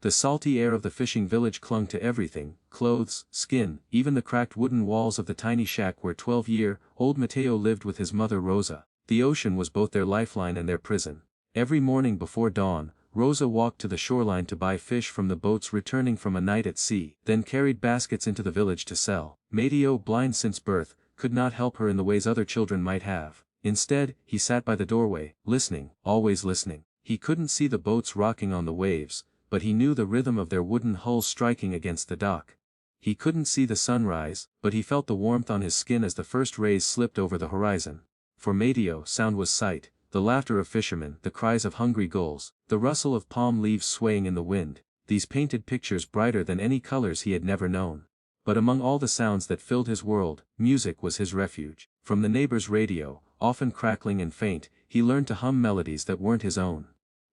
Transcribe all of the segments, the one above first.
The salty air of the fishing village clung to everything: clothes, skin, even the cracked wooden walls of the tiny shack where 12-year-old Mateo lived with his mother Rosa. The ocean was both their lifeline and their prison. Every morning before dawn, Rosa walked to the shoreline to buy fish from the boats returning from a night at sea, then carried baskets into the village to sell. Mateo, blind since birth, could not help her in the ways other children might have. Instead, he sat by the doorway, listening, always listening. He couldn't see the boats rocking on the waves, but he knew the rhythm of their wooden hulls striking against the dock. He couldn't see the sunrise, but he felt the warmth on his skin as the first rays slipped over the horizon. For Mateo, sound was sight. The laughter of fishermen, the cries of hungry gulls, the rustle of palm leaves swaying in the wind, these painted pictures brighter than any colors he had never known. But among all the sounds that filled his world, music was his refuge. From the neighbor's radio, often crackling and faint, he learned to hum melodies that weren't his own.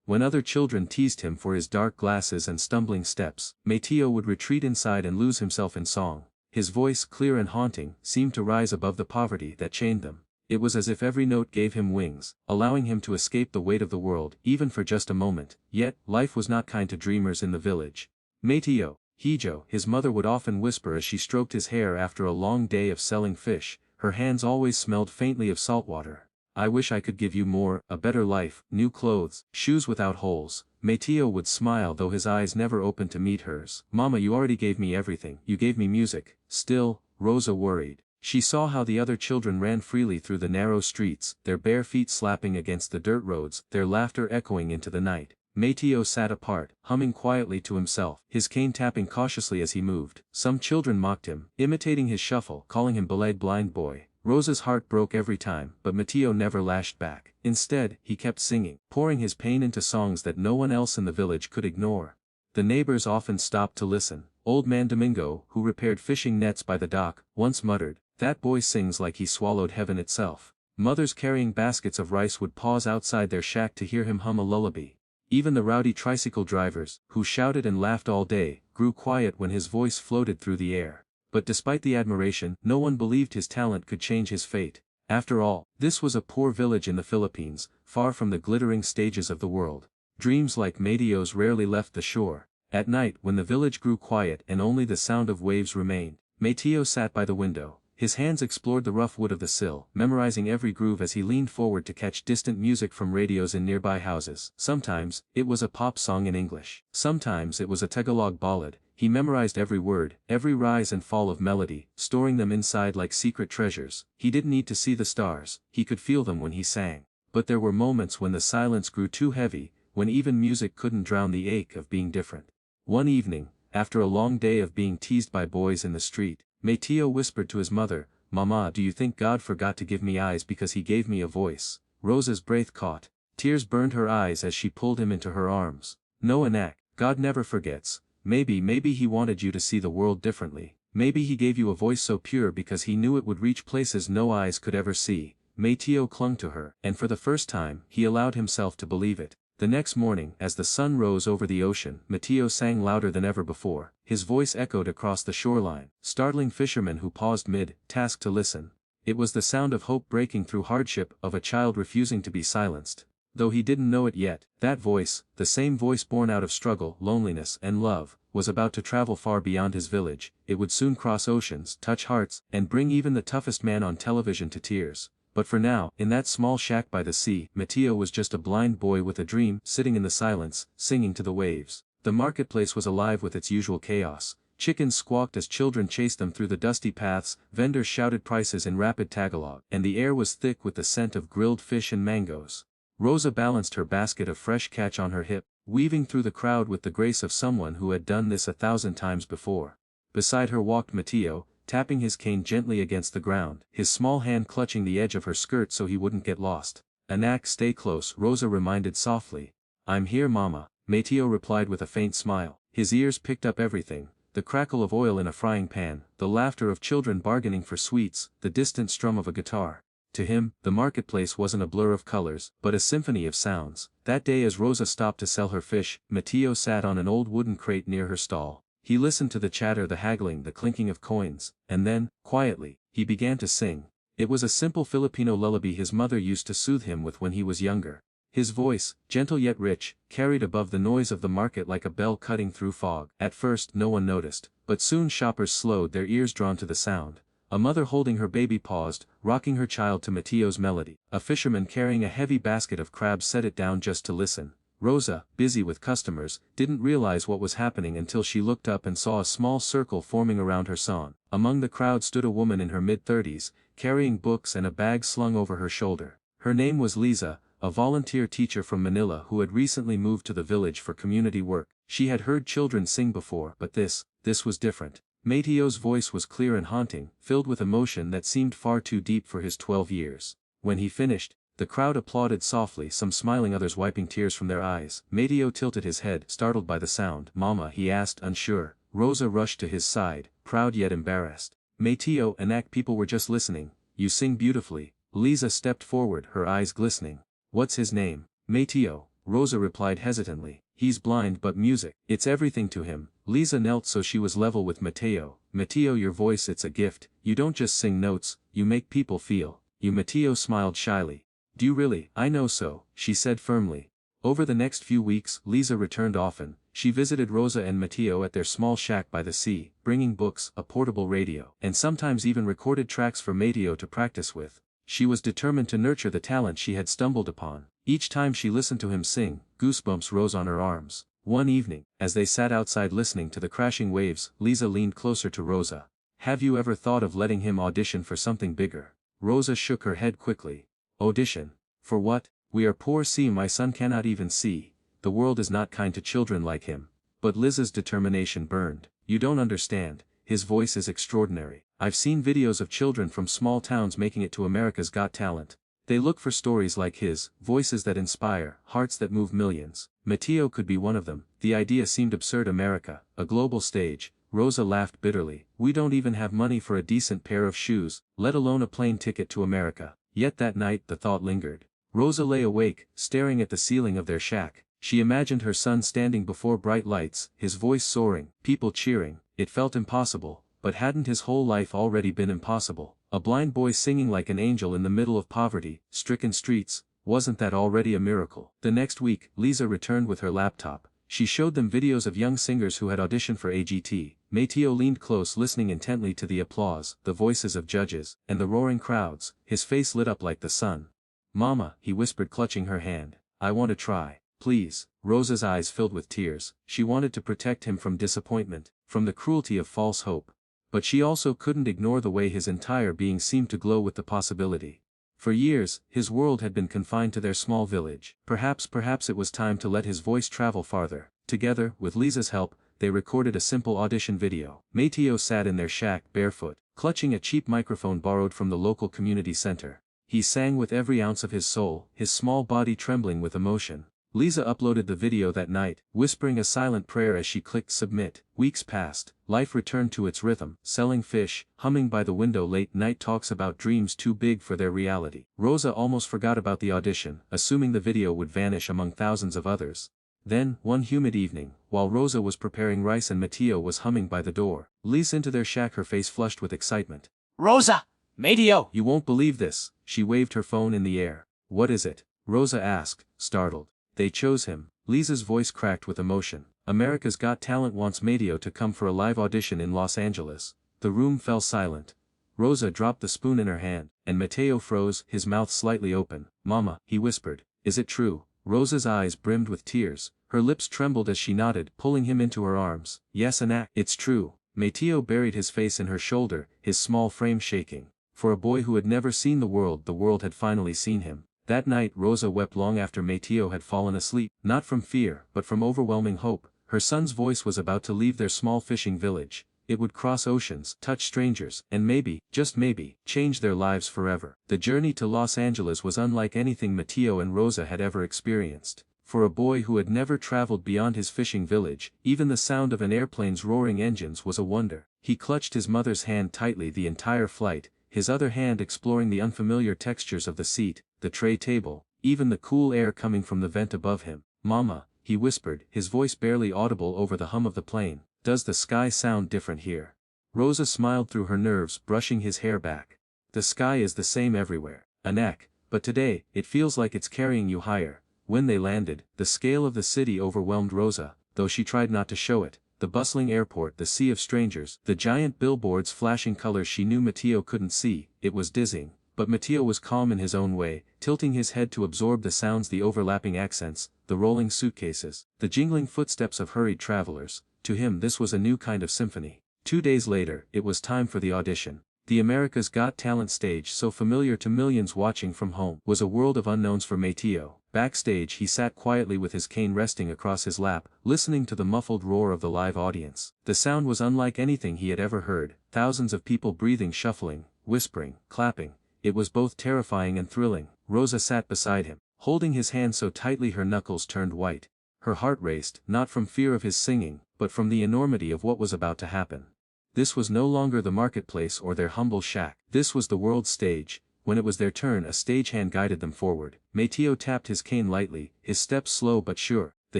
When other children teased him for his dark glasses and stumbling steps, Mateo would retreat inside and lose himself in song. His voice, clear and haunting, seemed to rise above the poverty that chained them. It was as if every note gave him wings, allowing him to escape the weight of the world, even for just a moment. Yet, life was not kind to dreamers in the village. Mateo, Hijo, his mother would often whisper as she stroked his hair after a long day of selling fish. Her hands always smelled faintly of salt water. I wish I could give you more, a better life, new clothes, shoes without holes. Mateo would smile though his eyes never opened to meet hers. Mama, you already gave me everything. You gave me music. Still, Rosa worried. She saw how the other children ran freely through the narrow streets, their bare feet slapping against the dirt roads, their laughter echoing into the night. Mateo sat apart, humming quietly to himself, his cane tapping cautiously as he moved. Some children mocked him, imitating his shuffle, calling him belayed blind boy. Rosa's heart broke every time, but Mateo never lashed back. Instead, he kept singing, pouring his pain into songs that no one else in the village could ignore. The neighbors often stopped to listen. Old man Domingo, who repaired fishing nets by the dock, once muttered, "That boy sings like he swallowed heaven itself." Mothers carrying baskets of rice would pause outside their shack to hear him hum a lullaby. Even the rowdy tricycle drivers, who shouted and laughed all day, grew quiet when his voice floated through the air. But despite the admiration, no one believed his talent could change his fate. After all, this was a poor village in the Philippines, far from the glittering stages of the world. Dreams like Mateo's rarely left the shore. At night, when the village grew quiet and only the sound of waves remained, Mateo sat by the window. His hands explored the rough wood of the sill, memorizing every groove as he leaned forward to catch distant music from radios in nearby houses. Sometimes, it was a pop song in English. Sometimes it was a Tagalog ballad. He memorized every word, every rise and fall of melody, storing them inside like secret treasures. He didn't need to see the stars, he could feel them when he sang. But there were moments when the silence grew too heavy, when even music couldn't drown the ache of being different. One evening, after a long day of being teased by boys in the street, Mateo whispered to his mother, "Mama, do you think God forgot to give me eyes because he gave me a voice?" Rosa's breath caught. Tears burned her eyes as she pulled him into her arms. "No, Anak, God never forgets. Maybe he wanted you to see the world differently. Maybe he gave you a voice so pure because he knew it would reach places no eyes could ever see." Mateo clung to her, and for the first time, he allowed himself to believe it. The next morning, as the sun rose over the ocean, Mateo sang louder than ever before. His voice echoed across the shoreline, startling fishermen who paused mid-task to listen. It was the sound of hope breaking through hardship, of a child refusing to be silenced. Though he didn't know it yet, that voice, the same voice born out of struggle, loneliness, and love, was about to travel far beyond his village. It would soon cross oceans, touch hearts, and bring even the toughest man on television to tears. But for now, in that small shack by the sea, Mateo was just a blind boy with a dream, sitting in the silence, singing to the waves. The marketplace was alive with its usual chaos. Chickens squawked as children chased them through the dusty paths, vendors shouted prices in rapid Tagalog, and the air was thick with the scent of grilled fish and mangoes. Rosa balanced her basket of fresh catch on her hip, weaving through the crowd with the grace of someone who had done this 1,000 times before. Beside her walked Mateo, tapping his cane gently against the ground, his small hand clutching the edge of her skirt so he wouldn't get lost. "Anak, stay close," Rosa reminded softly. "I'm here, Mama," Mateo replied with a faint smile. His ears picked up everything: the crackle of oil in a frying pan, the laughter of children bargaining for sweets, the distant strum of a guitar. To him, the marketplace wasn't a blur of colors, but a symphony of sounds. That day as Rosa stopped to sell her fish, Mateo sat on an old wooden crate near her stall. He listened to the chatter, the haggling, the clinking of coins, and then, quietly, he began to sing. It was a simple Filipino lullaby his mother used to soothe him with when he was younger. His voice, gentle yet rich, carried above the noise of the market like a bell cutting through fog. At first no one noticed, but soon shoppers slowed their ears drawn to the sound. A mother holding her baby paused, rocking her child to Mateo's melody. A fisherman carrying a heavy basket of crabs set it down just to listen. Rosa, busy with customers, didn't realize what was happening until she looked up and saw a small circle forming around her song. Among the crowd stood a woman in her mid-30s, carrying books and a bag slung over her shoulder. Her name was Lisa, a volunteer teacher from Manila who had recently moved to the village for community work. She had heard children sing before, but this was different. Mateo's voice was clear and haunting, filled with emotion that seemed far too deep for his 12 years. When he finished, the crowd applauded softly, some smiling, others wiping tears from their eyes. Mateo tilted his head, startled by the sound. "Mama?" he asked, unsure. Rosa rushed to his side, proud yet embarrassed. "Mateo, Anak, people were just listening. You sing beautifully." Lisa stepped forward, her eyes glistening. "What's his name?" "Mateo," Rosa replied hesitantly. "He's blind, but music, it's everything to him." Lisa knelt so she was level with Mateo. "Mateo, your voice, it's a gift. You don't just sing notes, you make people feel." "You?" Mateo smiled shyly. "Do you really?" "I know so," she said firmly. Over the next few weeks, Lisa returned often. She visited Rosa and Mateo at their small shack by the sea, bringing books, a portable radio, and sometimes even recorded tracks for Mateo to practice with. She was determined to nurture the talent she had stumbled upon. Each time she listened to him sing, goosebumps rose on her arms. One evening, as they sat outside listening to the crashing waves, Lisa leaned closer to Rosa. "Have you ever thought of letting him audition for something bigger?" Rosa shook her head quickly. "Audition? For what? We are poor. See, my son cannot even see. The world is not kind to children like him." But Lisa's determination burned. "You don't understand. His voice is extraordinary. I've seen videos of children from small towns making it to America's Got Talent. They look for stories like his, voices that inspire, hearts that move millions. Mateo could be one of them." The idea seemed absurd. America, a global stage. Rosa laughed bitterly. "We don't even have money for a decent pair of shoes, let alone a plane ticket to America." Yet that night the thought lingered. Rosa lay awake, staring at the ceiling of their shack. She imagined her son standing before bright lights, his voice soaring, people cheering. It felt impossible, but hadn't his whole life already been impossible? A blind boy singing like an angel in the middle of poverty, stricken streets, wasn't that already a miracle? The next week, Lisa returned with her laptop. She showed them videos of young singers who had auditioned for AGT. Mateo leaned close, listening intently to the applause, the voices of judges, and the roaring crowds. His face lit up like the sun. "Mama," he whispered, clutching her hand. "I want to try. Please." Rosa's eyes filled with tears. She wanted to protect him from disappointment, from the cruelty of false hope. But she also couldn't ignore the way his entire being seemed to glow with the possibility. For years, his world had been confined to their small village. Perhaps it was time to let his voice travel farther. Together, with Lisa's help, they recorded a simple audition video. Mateo sat in their shack, barefoot, clutching a cheap microphone borrowed from the local community center. He sang with every ounce of his soul, his small body trembling with emotion. Lisa uploaded the video that night, whispering a silent prayer as she clicked submit. Weeks passed, life returned to its rhythm, selling fish, humming by the window, late night talks about dreams too big for their reality. Rosa almost forgot about the audition, assuming the video would vanish among thousands of others. Then, one humid evening, while Rosa was preparing rice and Mateo was humming by the door, Lisa into their shack, her face flushed with excitement. "Rosa! Mateo!" "You won't believe this." She waved her phone in the air. "What is it?" Rosa asked, startled. "They chose him." Lisa's voice cracked with emotion. "America's Got Talent wants Mateo to come for a live audition in Los Angeles." The room fell silent. Rosa dropped the spoon in her hand, and Mateo froze, his mouth slightly open. "Mama," he whispered. "Is it true?" Rosa's eyes brimmed with tears. Her lips trembled as she nodded, pulling him into her arms. "Yes, Anak, it's true." Mateo buried his face in her shoulder, his small frame shaking. For a boy who had never seen the world had finally seen him. That night Rosa wept long after Mateo had fallen asleep, not from fear, but from overwhelming hope. Her son's voice was about to leave their small fishing village. It would cross oceans, touch strangers, and maybe, just maybe, change their lives forever. The journey to Los Angeles was unlike anything Mateo and Rosa had ever experienced. For a boy who had never traveled beyond his fishing village, even the sound of an airplane's roaring engines was a wonder. He clutched his mother's hand tightly the entire flight, his other hand exploring the unfamiliar textures of the seat, the tray table, even the cool air coming from the vent above him. "Mama," he whispered, his voice barely audible over the hum of the plane, "does the sky sound different here?" Rosa smiled through her nerves, brushing his hair back. "The sky is the same everywhere, Anak, but today, it feels like it's carrying you higher. When they landed, the scale of the city overwhelmed Rosa, though she tried not to show it. The bustling airport, the sea of strangers, the giant billboards flashing colors she knew Matteo couldn't see, it was dizzying. But Matteo was calm in his own way, tilting his head to absorb the sounds, the overlapping accents, the rolling suitcases, the jingling footsteps of hurried travelers. To him this was a new kind of symphony. 2 days later, it was time for the audition. The America's Got Talent stage, so familiar to millions watching from home, was a world of unknowns for Matteo. Backstage he sat quietly with his cane resting across his lap, listening to the muffled roar of the live audience. The sound was unlike anything he had ever heard, thousands of people breathing, shuffling, whispering, clapping. It was both terrifying and thrilling. Rosa sat beside him, holding his hand so tightly her knuckles turned white. Her heart raced, not from fear of his singing, but from the enormity of what was about to happen. This was no longer the marketplace or their humble shack. This was the world stage. When it was their turn, a stagehand guided them forward. Matteo tapped his cane lightly, his steps slow but sure. The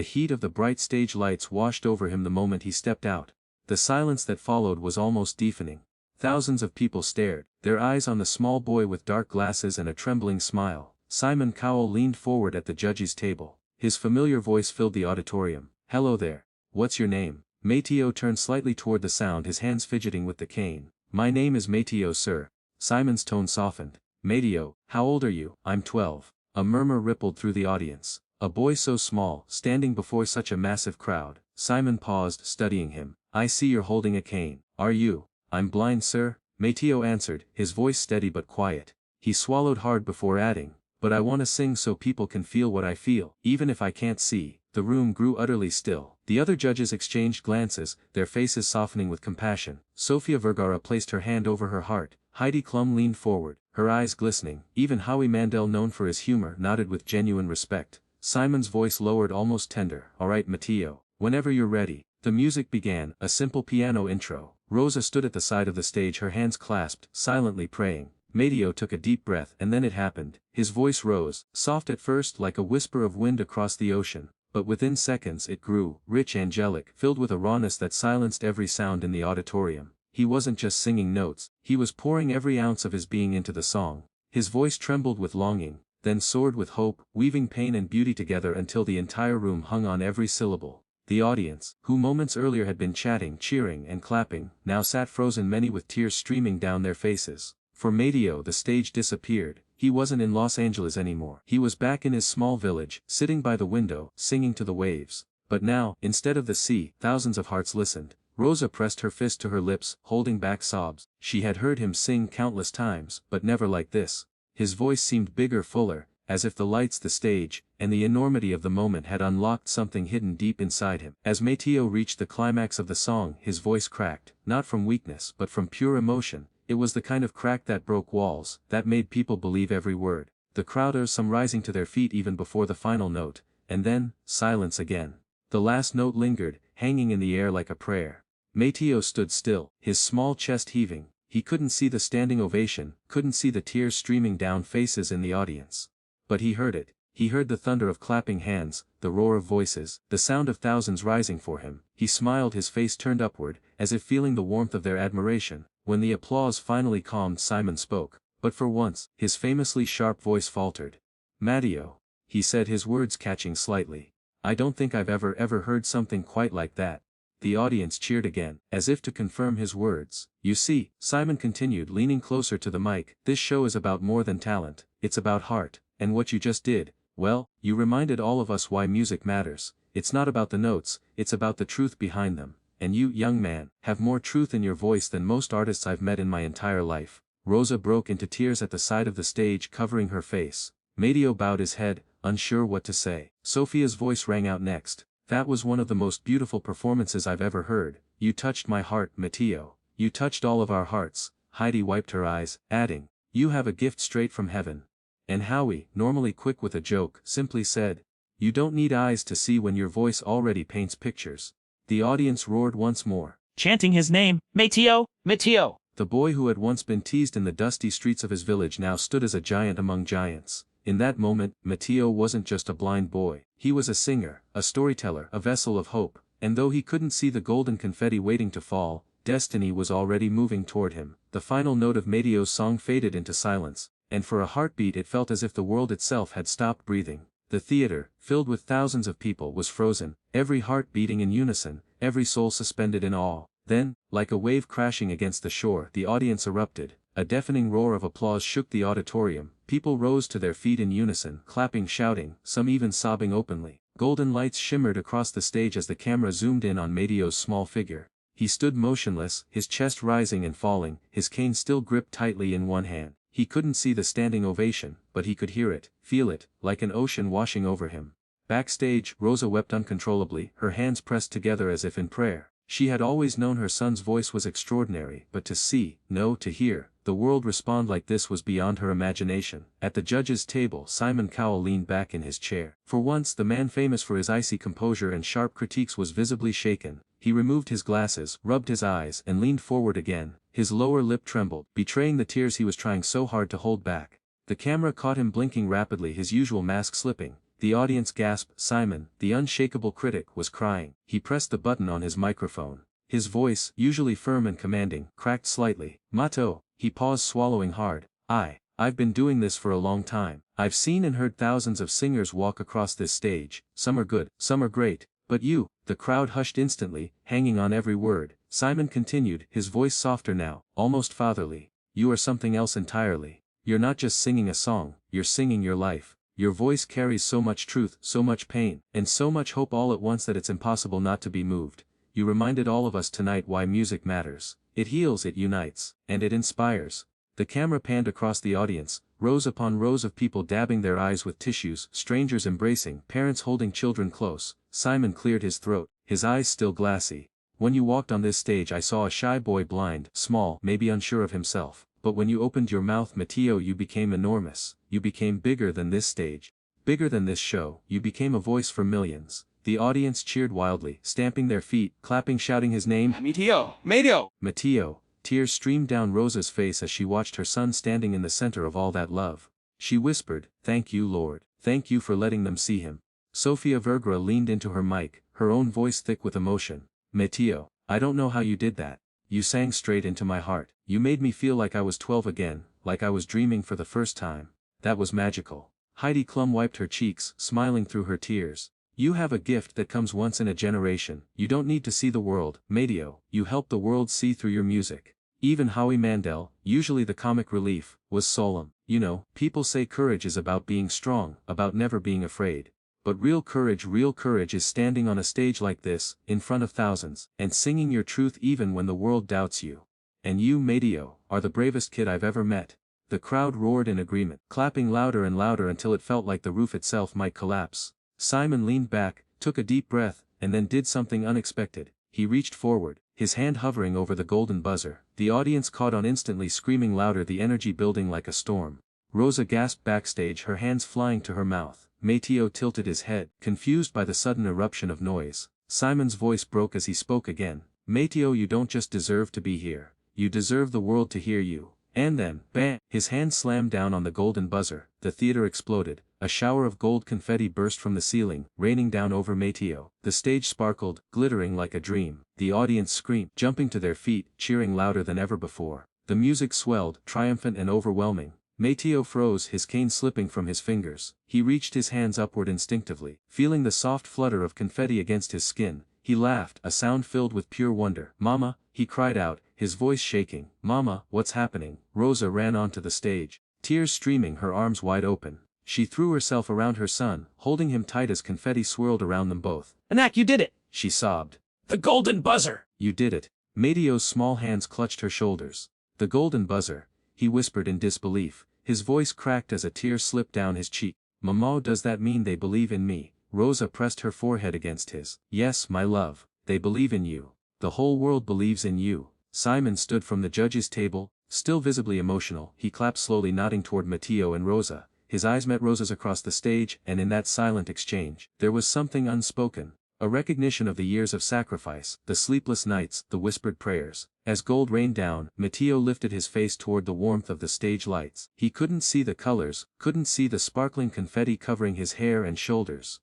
heat of the bright stage lights washed over him the moment he stepped out. The silence that followed was almost deafening. Thousands of people stared, their eyes on the small boy with dark glasses and a trembling smile. Simon Cowell leaned forward at the judges' table. His familiar voice filled the auditorium. "Hello there. What's your name?" Matteo turned slightly toward the sound, his hands fidgeting with the cane. "My name is Matteo, sir." Simon's tone softened. "Matteo, how old are you?" "I'm 12. A murmur rippled through the audience. A boy so small, standing before such a massive crowd. Simon paused, studying him. "I see you're holding a cane. Are you?" "I'm blind, sir," Matteo answered, his voice steady but quiet. He swallowed hard before adding, "But I want to sing so people can feel what I feel, even if I can't see." The room grew utterly still. The other judges exchanged glances, their faces softening with compassion. Sofia Vergara placed her hand over her heart. Heidi Klum leaned forward, her eyes glistening. Even Howie Mandel, known for his humor, nodded with genuine respect. Simon's voice lowered, almost tender. "All right, Matteo, whenever you're ready." The music began, a simple piano intro. Rosa stood at the side of the stage, her hands clasped, silently praying. Matteo took a deep breath, and then it happened. His voice rose, soft at first like a whisper of wind across the ocean. But within seconds it grew, rich, angelic, filled with a rawness that silenced every sound in the auditorium. He wasn't just singing notes, he was pouring every ounce of his being into the song. His voice trembled with longing, then soared with hope, weaving pain and beauty together until the entire room hung on every syllable. The audience, who moments earlier had been chatting, cheering and clapping, now sat frozen, many with tears streaming down their faces. For Matteo the stage disappeared. He wasn't in Los Angeles anymore. He was back in his small village, sitting by the window, singing to the waves. But now, instead of the sea, thousands of hearts listened. Rosa pressed her fist to her lips, holding back sobs. She had heard him sing countless times, but never like this. His voice seemed bigger, fuller, as if the lights, the stage, and the enormity of the moment had unlocked something hidden deep inside him. As Matteo reached the climax of the song, his voice cracked, not from weakness but from pure emotion. It was the kind of crack that broke walls, that made people believe every word. The crowders, some rising to their feet even before the final note, and then, silence again. The last note lingered, hanging in the air like a prayer. Matteo stood still, his small chest heaving. He couldn't see the standing ovation, couldn't see the tears streaming down faces in the audience. But he heard it. He heard the thunder of clapping hands, the roar of voices, the sound of thousands rising for him. He smiled, his face turned upward, as if feeling the warmth of their admiration. When the applause finally calmed, Simon spoke. But for once, his famously sharp voice faltered. "Matteo," he said, his words catching slightly. "I don't think I've ever heard something quite like that." The audience cheered again, as if to confirm his words. "You see," Simon continued, leaning closer to the mic, "this show is about more than talent, it's about heart. And what you just did, well, you reminded all of us why music matters. It's not about the notes, it's about the truth behind them. And you, young man, have more truth in your voice than most artists I've met in my entire life." Rosa broke into tears at the side of the stage, covering her face. Matteo bowed his head, unsure what to say. Sofia's voice rang out next. "That was one of the most beautiful performances I've ever heard. You touched my heart, Matteo. You touched all of our hearts." Heidi wiped her eyes, adding, "You have a gift straight from heaven." And Howie, normally quick with a joke, simply said, "You don't need eyes to see when your voice already paints pictures." The audience roared once more, chanting his name, Matteo, Matteo. The boy who had once been teased in the dusty streets of his village now stood as a giant among giants. In that moment, Matteo wasn't just a blind boy. He was a singer, a storyteller, a vessel of hope. And though he couldn't see the golden confetti waiting to fall, destiny was already moving toward him. The final note of Matteo's song faded into silence, and for a heartbeat it felt as if the world itself had stopped breathing. The theater, filled with thousands of people, was frozen, every heart beating in unison, every soul suspended in awe. Then, like a wave crashing against the shore, the audience erupted. A deafening roar of applause shook the auditorium. People rose to their feet in unison, clapping, shouting, some even sobbing openly. Golden lights shimmered across the stage as the camera zoomed in on Mateo's small figure. He stood motionless, his chest rising and falling, his cane still gripped tightly in one hand. He couldn't see the standing ovation, but he could hear it, feel it, like an ocean washing over him. Backstage, Rosa wept uncontrollably, her hands pressed together as if in prayer. She had always known her son's voice was extraordinary, but to see, no, to hear, the world respond like this was beyond her imagination. At the judges' table, Simon Cowell leaned back in his chair. For once, the man famous for his icy composure and sharp critiques was visibly shaken. He removed his glasses, rubbed his eyes, and leaned forward again. His lower lip trembled, betraying the tears he was trying so hard to hold back. The camera caught him blinking rapidly, his usual mask slipping. The audience gasped. Simon, the unshakable critic, was crying. He pressed the button on his microphone. His voice, usually firm and commanding, cracked slightly. Mato, he paused, swallowing hard. I've been doing this for a long time. I've seen and heard thousands of singers walk across this stage. Some are good, some are great. But you, the crowd hushed instantly, hanging on every word. Simon continued, his voice softer now, almost fatherly. You are something else entirely. You're not just singing a song, you're singing your life. Your voice carries so much truth, so much pain, and so much hope all at once that it's impossible not to be moved. You reminded all of us tonight why music matters. It heals, it unites, and it inspires. The camera panned across the audience, rows upon rows of people dabbing their eyes with tissues, strangers embracing, parents holding children close. Simon cleared his throat, his eyes still glassy. When you walked on this stage I saw a shy boy, blind, small, maybe unsure of himself. But when you opened your mouth, Mateo, you became enormous. You became bigger than this stage. Bigger than this show. You became a voice for millions. The audience cheered wildly, stamping their feet, clapping, shouting his name. Mateo! Mateo! Mateo. Tears streamed down Rosa's face as she watched her son standing in the center of all that love. She whispered, "Thank you, Lord. Thank you for letting them see him." Sofia Vergara leaned into her mic, her own voice thick with emotion. "Mateo, I don't know how you did that. You sang straight into my heart. You made me feel like I was 12 again, like I was dreaming for the first time. That was magical." Heidi Klum wiped her cheeks, smiling through her tears. "You have a gift that comes once in a generation. You don't need to see the world, Mateo. You help the world see through your music." Even Howie Mandel, usually the comic relief, was solemn. "You know, people say courage is about being strong, about never being afraid. But real courage is standing on a stage like this, in front of thousands, and singing your truth even when the world doubts you. And you, Mateo, are the bravest kid I've ever met." The crowd roared in agreement, clapping louder and louder until it felt like the roof itself might collapse. Simon leaned back, took a deep breath, and then did something unexpected. He reached forward, his hand hovering over the golden buzzer. The audience caught on instantly, screaming louder, the energy building like a storm. Rosa gasped backstage, her hands flying to her mouth. Mateo tilted his head, confused by the sudden eruption of noise. Simon's voice broke as he spoke again. "Mateo, you don't just deserve to be here. You deserve the world to hear you." And then, bam! His hand slammed down on the golden buzzer. The theater exploded. A shower of gold confetti burst from the ceiling, raining down over Mateo. The stage sparkled, glittering like a dream. The audience screamed, jumping to their feet, cheering louder than ever before. The music swelled, triumphant and overwhelming. Mateo froze, his cane slipping from his fingers. He reached his hands upward instinctively, feeling the soft flutter of confetti against his skin. He laughed, a sound filled with pure wonder. "Mama," he cried out, his voice shaking. "Mama, what's happening?" Rosa ran onto the stage, tears streaming, her arms wide open. She threw herself around her son, holding him tight as confetti swirled around them both. Anak, you did it! She sobbed. The golden buzzer! "You did it." Mateo's small hands clutched her shoulders. "The golden buzzer," he whispered in disbelief. His voice cracked as a tear slipped down his cheek. "Mama, does that mean they believe in me?" Rosa pressed her forehead against his. "Yes, my love, they believe in you. The whole world believes in you." Simon stood from the judges' table, still visibly emotional. He clapped slowly, nodding toward Mateo and Rosa. His eyes met Rosa's across the stage, and in that silent exchange, there was something unspoken. A recognition of the years of sacrifice, the sleepless nights, the whispered prayers. As gold rained down, Mateo lifted his face toward the warmth of the stage lights. He couldn't see the colors, couldn't see the sparkling confetti covering his hair and shoulders.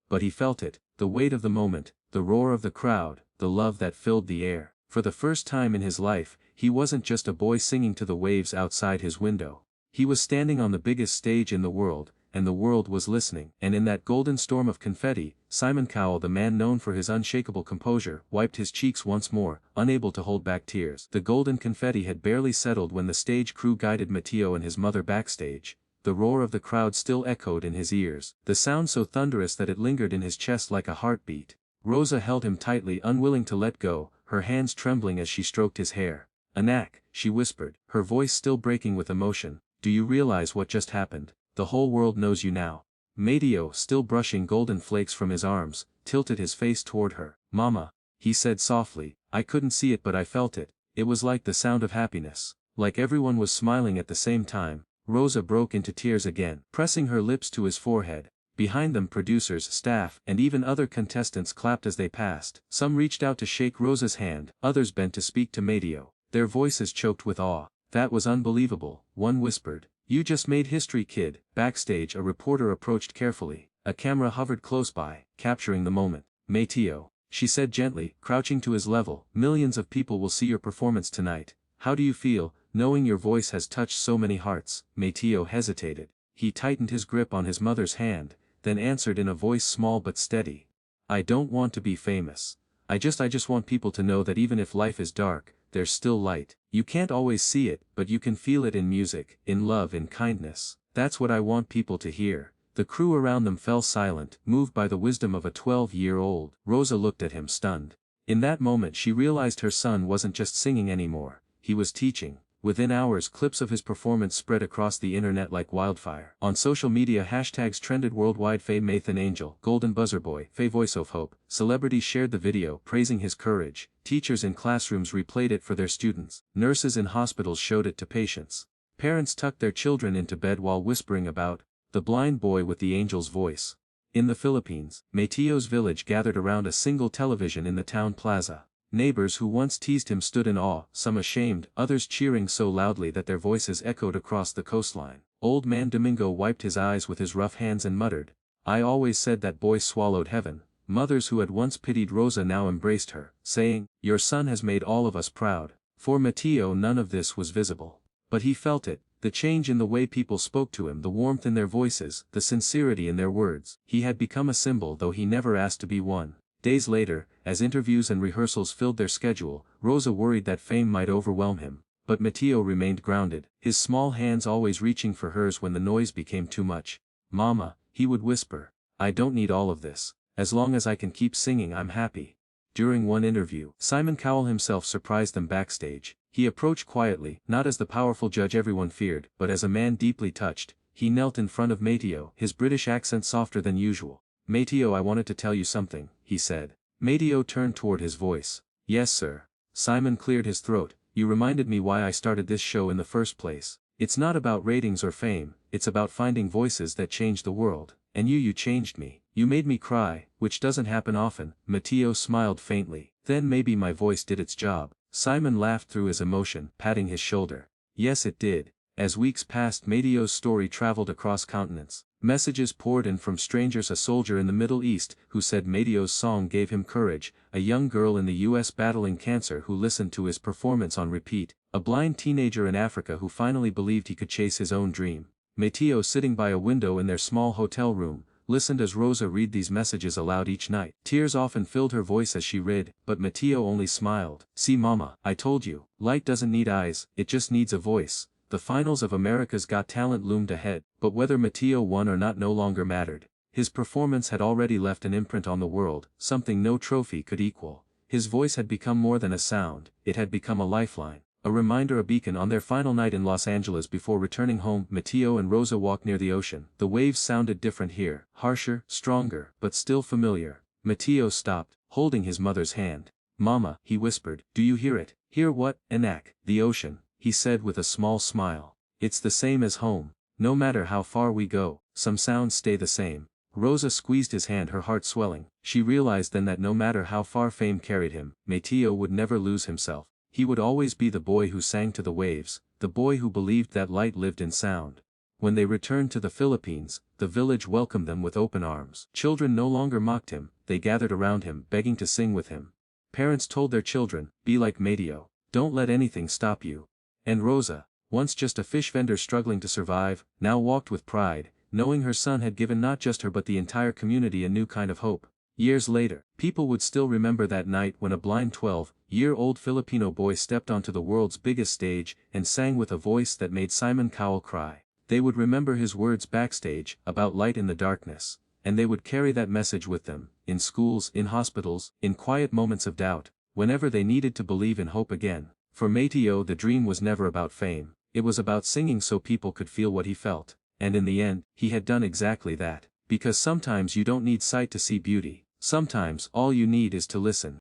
But he felt it, the weight of the moment, the roar of the crowd, the love that filled the air. For the first time in his life, he wasn't just a boy singing to the waves outside his window. He was standing on the biggest stage in the world, and the world was listening. And in that golden storm of confetti, Simon Cowell, the man known for his unshakable composure, wiped his cheeks once more, unable to hold back tears. The golden confetti had barely settled when the stage crew guided Matteo and his mother backstage. The roar of the crowd still echoed in his ears, the sound so thunderous that it lingered in his chest like a heartbeat. Rosa held him tightly, unwilling to let go, her hands trembling as she stroked his hair. "Anak," she whispered, her voice still breaking with emotion, "do you realize what just happened? The whole world knows you now." Matteo, still brushing golden flakes from his arms, tilted his face toward her. "Mama," he said softly, "I couldn't see it but I felt it. It was like the sound of happiness. Like everyone was smiling at the same time." Rosa broke into tears again, pressing her lips to his forehead. Behind them producers, staff, and even other contestants clapped as they passed. Some reached out to shake Rosa's hand, others bent to speak to Matteo, their voices choked with awe. "That was unbelievable," one whispered. "You just made history, kid." Backstage, a reporter approached carefully. A camera hovered close by, capturing the moment. "Matteo," she said gently, crouching to his level, "millions of people will see your performance tonight. How do you feel, knowing your voice has touched so many hearts?" Matteo hesitated. He tightened his grip on his mother's hand, then answered in a voice small but steady. "I don't want to be famous. I just want people to know that even if life is dark, there's still light. You can't always see it, but you can feel it in music, in love, in kindness. That's what I want people to hear." The crew around them fell silent, moved by the wisdom of a 12-year-old. Rosa looked at him stunned. In that moment she realized her son wasn't just singing anymore, he was teaching. Within hours, clips of his performance spread across the internet like wildfire. On social media, hashtags trended worldwide. Faye Mathan Angel, Golden Buzzer Boy, Faye Voice of Hope. Celebrities shared the video, praising his courage. Teachers in classrooms replayed it for their students. Nurses in hospitals showed it to patients. Parents tucked their children into bed while whispering about the blind boy with the angel's voice. In the Philippines, Mateo's village gathered around a single television in the town plaza. Neighbors who once teased him stood in awe, some ashamed, others cheering so loudly that their voices echoed across the coastline. Old Man Domingo wiped his eyes with his rough hands and muttered, "I always said that boy swallowed heaven." Mothers who had once pitied Rosa now embraced her, saying, "Your son has made all of us proud." For Matteo none of this was visible. But he felt it, the change in the way people spoke to him, the warmth in their voices, the sincerity in their words. He had become a symbol, though he never asked to be one. Days later, as interviews and rehearsals filled their schedule, Rosa worried that fame might overwhelm him. But Matteo remained grounded, his small hands always reaching for hers when the noise became too much. "Mama," he would whisper, "I don't need all of this. As long as I can keep singing, I'm happy." During one interview, Simon Cowell himself surprised them backstage. He approached quietly, not as the powerful judge everyone feared, but as a man deeply touched. He knelt in front of Matteo, his British accent softer than usual. "Matteo, I wanted to tell you something," he said. Matteo turned toward his voice. "Yes, sir." Simon cleared his throat. "You reminded me why I started this show in the first place. It's not about ratings or fame, it's about finding voices that change the world. And you changed me. You made me cry, which doesn't happen often." Matteo smiled faintly. "Then maybe my voice did its job." Simon laughed through his emotion, patting his shoulder. "Yes, it did." As weeks passed, Matteo's story traveled across continents. Messages poured in from strangers, a soldier in the Middle East who said Matteo's song gave him courage, a young girl in the US battling cancer who listened to his performance on repeat, a blind teenager in Africa who finally believed he could chase his own dream. Matteo, sitting by a window in their small hotel room, listened as Rosa read these messages aloud each night. Tears often filled her voice as she read, but Matteo only smiled. "See, Mama, I told you, light doesn't need eyes, it just needs a voice." The finals of America's Got Talent loomed ahead, but whether Matteo won or not no longer mattered. His performance had already left an imprint on the world, something no trophy could equal. His voice had become more than a sound, it had become a lifeline, a reminder, a beacon. On their final night in Los Angeles before returning home, Matteo and Rosa walked near the ocean. The waves sounded different here, harsher, stronger, but still familiar. Matteo stopped, holding his mother's hand. "Mama," he whispered, "do you hear it?" "Hear what, Anak?" "The ocean," he said with a small smile. "It's the same as home. No matter how far we go, some sounds stay the same." Rosa squeezed his hand, her heart swelling. She realized then that no matter how far fame carried him, Matteo would never lose himself. He would always be the boy who sang to the waves, the boy who believed that light lived in sound. When they returned to the Philippines, the village welcomed them with open arms. Children no longer mocked him, they gathered around him, begging to sing with him. Parents told their children, "Be like Matteo. Don't let anything stop you." And Rosa, once just a fish vendor struggling to survive, now walked with pride, knowing her son had given not just her but the entire community a new kind of hope. Years later, people would still remember that night when a blind 12-year-old Filipino boy stepped onto the world's biggest stage and sang with a voice that made Simon Cowell cry. They would remember his words backstage, about light in the darkness, and they would carry that message with them, in schools, in hospitals, in quiet moments of doubt, whenever they needed to believe in hope again. For Mateo, the dream was never about fame, it was about singing so people could feel what he felt, and in the end, he had done exactly that. Because sometimes you don't need sight to see beauty, sometimes all you need is to listen.